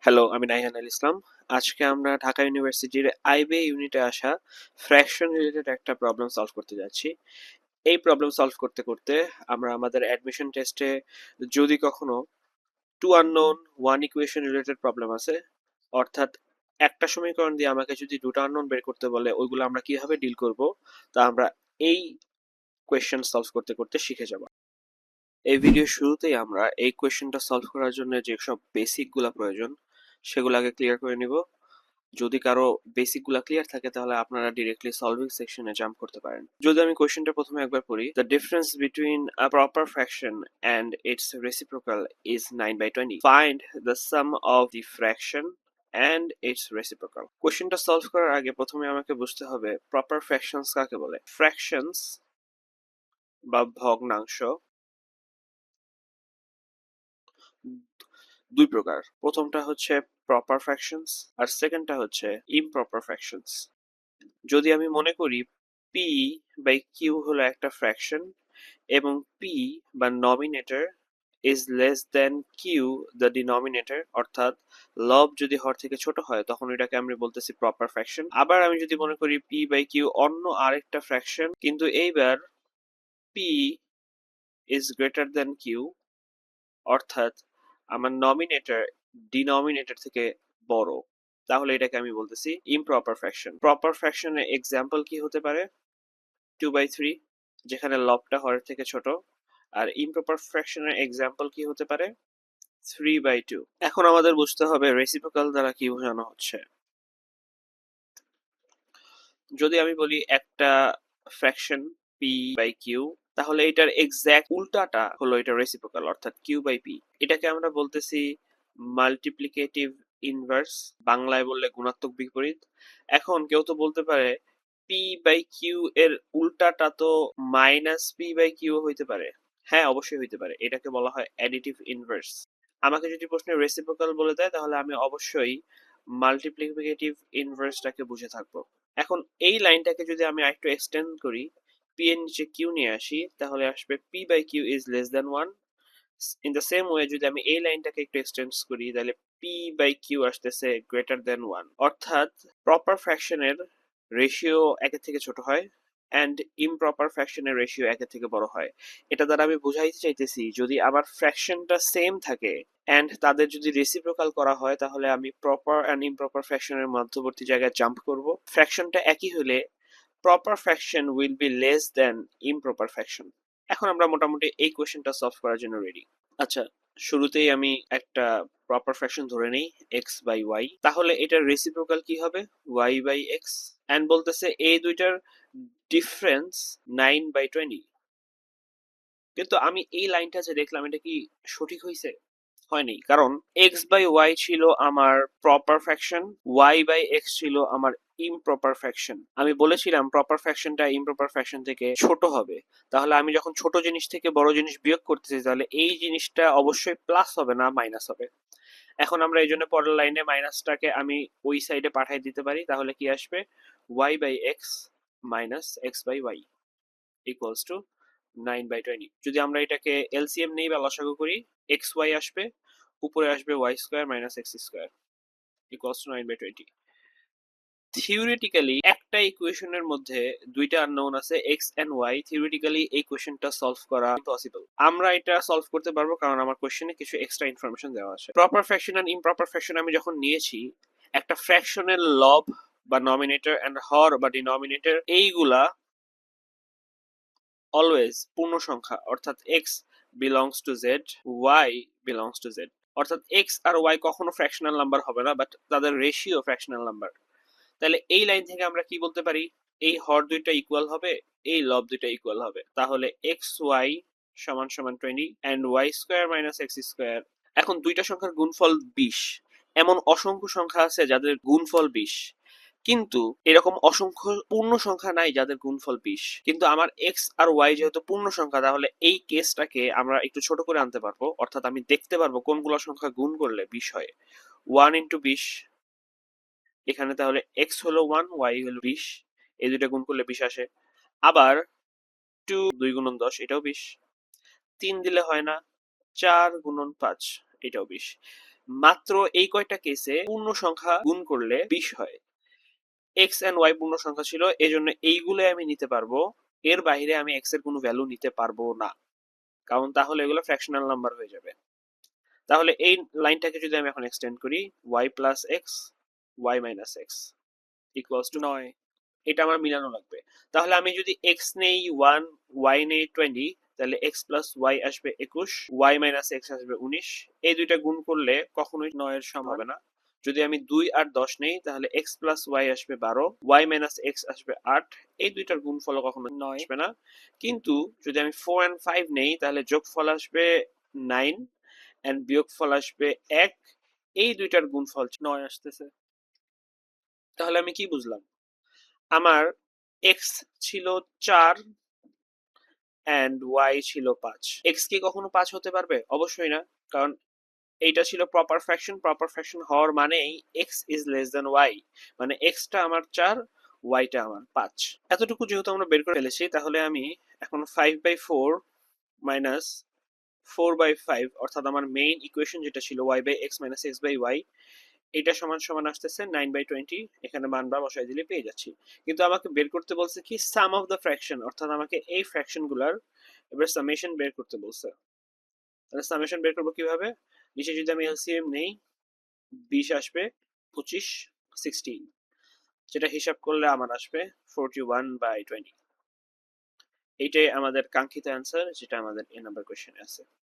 Hello, আমি নাইহান আল ইসলাম। আজকে আমরা ঢাকা ইউনিভার্সিটির আইবিএ ইউনিটে আসা ফ্র্যাকশন রিলেটেড একটা প্রবলেম সলভ করতে যাচ্ছি। এই প্রবলেম সলভ করতে করতে আমরা আমাদের অ্যাডমিশন টেস্টে যদি কখনো to unknown one equation related problem আছে, অর্থাৎ একটা সমীকরণ দিয়ে আমাকে যদি দুটো আননোন বের করতে বলে ওইগুলো আমরা কিভাবে ডিল করব, তা আমরা এই কোয়েশ্চেন সলভ করতে করতে শিখে যাব। এই ভিডিও শুরুতেই আমরা এই কোয়েশ্চেনটা সলভ করার জন্য যেসব বেসিকগুলো প্রয়োজন সেগুলো আগে ক্লিয়ার করে নিব। যদি কারো বেসিক গুলা ক্লিয়ার থাকে তাহলে আপনারা ডিরেক্টলি সলভিং সেকশনে জাম্প করতে পারেন। যদি আমি কোশ্চেনটা প্রথমে একবার পড়ি, the difference between a proper fraction and its reciprocal is 9/20, find the sum of the fraction and its reciprocal. কোশ্চেনটা সলভ করার আগে প্রথমে আমাকে বুঝতে হবে প্রপার ফ্র্যাকশনস কাকে বলে। ফ্র্যাকশনস বা ভগ্নাংশ দুই প্রকার। প্রথমটা হচ্ছে প্রপার ফ্র্যাকশনস আর সেকেন্ডটা হচ্ছে ইমপ্রপার ফ্র্যাকশনস। যদি আমি মনে করি পি বাই কিউ হলো একটা ফ্র্যাকশন এবং পি বা nominator is less than Q the denominator, অর্থাৎ লব যদি হর থেকে ছোট হয় তখন এটাকে আমি বলতেছি প্রপার ফ্র্যাকশন। আবার আমি যদি মনে করি পি বাই কিউ অন্য আরেকটা ফ্র্যাকশন কিন্তু এইবার P is greater than Q, অর্থাৎ আমার নমিনেটর ডিনোমিনেটর থেকে বড়, তাহলে এটাকে আমি বলতেছি ইমপ্রপার ফ্র্যাকশন। প্রপার ফ্র্যাকশনের এক্সাম্পল কি হতে পারে? 2/3, যেখানে লবটা হরের থেকে ছোট। আর ইমপ্রপার ফ্র্যাকশনের এক্সাম্পল কি হতে পারে? 3/2। এখন আমাদের বুঝতে হবে রেসিপ্রোকাল দ্বারা কি বোঝানো হচ্ছে। যদি আমি বলি একটা ফ্র্যাকশন পি বাই কিউ, তাহলে এটার এক্সাক্ট উল্টাটা হলো এটা রেসিপ্রোকাল, অর্থাৎ কিউ বাই পি। এটাকে আমরা বলতেছি মাল্টিপ্লিকেটিভ ইনভার্স, বাংলায় বললে গুণাত্মক বিপরীত। এখন কেউ তো বলতে পারে পি বাই কিউ এর উল্টাটা তো মাইনাস পি বাই কিউ হইতে পারে। হ্যাঁ, অবশ্যই হইতে পারে, এটাকে বলা হয় অ্যাডিটিভ ইনভার্স। আমাকে যদি প্রশ্নে রেসিপ্রোকাল বলে দেয় তাহলে আমি অবশ্যই মাল্টিপ্লিকেটিভ ইনভার্সটাকে বুঝে থাকবো। এখন এই লাইনটাকে যদি আমি আরেকটু এক্সটেন্ড করি, পি এর নিচে কিউ নিয়ে আসি, তাহলে আসবে P by Q is less than one. In the same way যদি আমি এই লাইনটাকে একটু এক্সটেন্ড করি তাহলে পি বাই কিউ আসতেছে গ্রেটার দেন ওয়ান, অর্থাৎ প্রপার ফ্র্যাকশনের রেশিও একের থেকে ছোট হয় অ্যান্ড ইমপ্রপার ফ্র্যাকশনের রেশিও একের থেকে বড় হয়। এটা দ্বারা আমি বুঝাইতে চাইতেছি যদি আমার ফ্র্যাকশনটা সেম থাকে অ্যান্ড তাদের যদি রেসিপ্রোকাল করা হয় তাহলে আমি প্রপার অ্যান্ড ইমপ্রপার ফ্র্যাকশনের মধ্যবর্তী জায়গায় জাম্প করব। ফ্র্যাকশনটা একই হলে proper fraction will be less than improper fraction. এখন আমরা মোটামুটি এই কোশ্চেনটা সলভ করার জন্য রেডি। আচ্ছা, শুরুতেই আমি একটা প্রপার ফ্র্যাকশন ধরে নেই এক্স বাই ওয়াই, তাহলে এটার রেসিপ্রোকাল কি হবে? Y by x. অ্যান্ড বলতেছে এই দুইটার ডিফারেন্স 9/20। কিন্তু আমি এই লাইনটা যে দেখলাম এটা কি সঠিক হয়েছে? হয়নি, কারণ এক্স বাই ওয়াই ছিল আমার proper fraction, Y by X ছিল আমার ইমপ্রপার ফ্র্যাকশন। আমি বলেছিলাম প্রপার ফ্র্যাকশনটা ইমপ্রপার ফ্র্যাকশন থেকে ছোট হবে, তাহলে আমি যখন ছোট জিনিস থেকে বড় জিনিস বিয়োগ করতেছি তাহলে এই জিনিসটা অবশ্যই প্লাস হবে না মাইনাস হবে। এখন আমরা এই জন্য পরের লাইনে মাইনাসটাকে আমি ওই সাইডে পাঠিয়ে দিতে পারি, তাহলে কি আসবে? Y by X minus X by Y equals to 9/20। যদি আমরা এটাকে এলসিএম নেই বা লসাগু করি, এক্স ওয়াই আসবে, উপরে আসবে Y square minus X square equals to 9/20। Theoretically একটা ইকুয়েশনের মধ্যে দুইটা আননোন আছে এক্স এন্ড ওয়াই, থিওরিটিক্যালি এই কোশ্চেনটা সলভ করা ইম্পসিবল। আমরা এটা সলভ করতে পারবো কারণ আমার কোশ্চেনে কিছু এক্সট্রা ইনফরমেশন দেওয়া আছে। Proper fraction and improper fraction আমি যখন নিয়েছি, একটা ফ্র্যাকশনের লব বা নমিনেটর এন্ড হর বা ডিনোমিনেটর এইগুলা অলওয়েজ পূর্ণ সংখ্যা, অর্থাৎ X belongs to Z, Y belongs to Z. অর্থাৎ এক্স আর ওয়াই কখনো ফ্র্যাকশনাল নাম্বার হবে না, বাট তাদের রেশিও ফ্র্যাকশনাল নাম্বার। তাহলে এই লাইন থেকে আমরা কি বলতে পারি? এই হর দুইটা ইকুয়াল হবে, এই লব দুইটা ইকুয়াল হবে, তাহলে এক্স ওয়াই সমান সমান 20 and Y square minus X square. এখন দুইটা সংখ্যার গুণফল 20। এমন অসংখ্য সংখ্যা আছে যাদের গুণফল 20, কিন্তু এরকম অসংখ্য পূর্ণ সংখ্যা নাই যাদের গুণফল 20। কিন্তু আমার এক্স আর ওয়াই যেহেতু পূর্ণ সংখ্যা, তাহলে এই কেসটাকে আমরা একটু ছোট করে আনতে পারবো, অর্থাৎ আমি দেখতে পারবো কোনগুলো সংখ্যা গুণ করলে 20 হয়। 1 ইন্টু 20, এখানে তাহলে এক্স হলো 1, ওয়াই হলো 20, এই দুইটা গুণ করলে 20 আসে। আবার 2 2 গুণন 10, এটাও 20। 3 দিলে হয় না, 4 গুণন 5, এটাও 20। মাত্র এই কয়টা কেসে পূর্ণ সংখ্যা গুণ করলে 20 হয়। এক্স এন্ড ওয়াই পূর্ণ সংখ্যা ছিল, এজন্য এইগুলো আমি নিতে পারবো। এর বাইরে আমি এক্স এর কোনো ভ্যালু নিতে পারবো না, কারণ তাহলে এগুলো ফ্র্যাকশনাল নাম্বার হয়ে যাবে। তাহলে এই লাইনটাকে যদি আমি এখন এক্সটেন্ড করি, Y plus X Y minus X equals to 9, এটা আমার মিলানো লাগবে। তাহলে আমি যদি এক্স নেই 1, ওয়াই নেই 20, তাহলে এক্স প্লাস ওয়াই আসবে 21, ওয়াই মাইনাস এক্স আসবে 19। এই দুইটা গুণ করলে কখনোই 9 এর সমান হবে না। যদি আমি 2 আর 10 নেই, তাহলে এক্স প্লাস ওয়াই আসবে 12, ওয়াই মাইনাস এক্স আসবে 8। এই দুইটার গুণফল কখনো 9 আসবে না। কিন্তু যদি আমি 4 এন্ড 5 নেই, তাহলে যোগফল আসবে 9 এন্ড বিয়োগফল আসবে 1। এই দুইটার গুণফল 9 আসতেছে। তাহলে আমি কি বুঝলাম? আমার এক্স ছিল 4 এন্ড ওয়াই ছিল 5। এক্স কি কখনো 5 হতে পারবে? অবশ্যই না, কারণ এইটা ছিল প্রপার ফ্র্যাকশন। প্রপার ফ্র্যাকশন হওয়ার মানেই X is less than Y, মানে এক্সটা আমার 4, ওয়াইটা আমার 5। এতটুকু যেহেতু আমরা বের করে ফেলেছি, তাহলে আমি এখন 5/4 মাইনাস 4/5, অর্থাৎ আমার মেইন ইকুয়েশন যেটা ছিল y by X minus X by Y, এটা সমান সমান আসতেছে 9/20। এখানে মানটা বসাই দিলে পেয়ে যাচ্ছি। কিন্তু আমাকে বের করতে বলছে কি সাম অফ দ্য ফ্র্যাকশন, অর্থাৎ আমাকে এই ফ্র্যাকশন গুলার এবার সামেশন বের করতে বলছে। তাহলে সামেশন বের করবো কিভাবে? নিচে যদি আমি এলসিএম নেই, 20 আসবে, 25, 16, যেটা হিসাব করলে আমার আসবে 41/20। এইটাই আমাদের কাঙ্ক্ষিত অ্যান্সার, যেটা আমাদের এ নাম্বার কোয়েশ্চেনে আছে।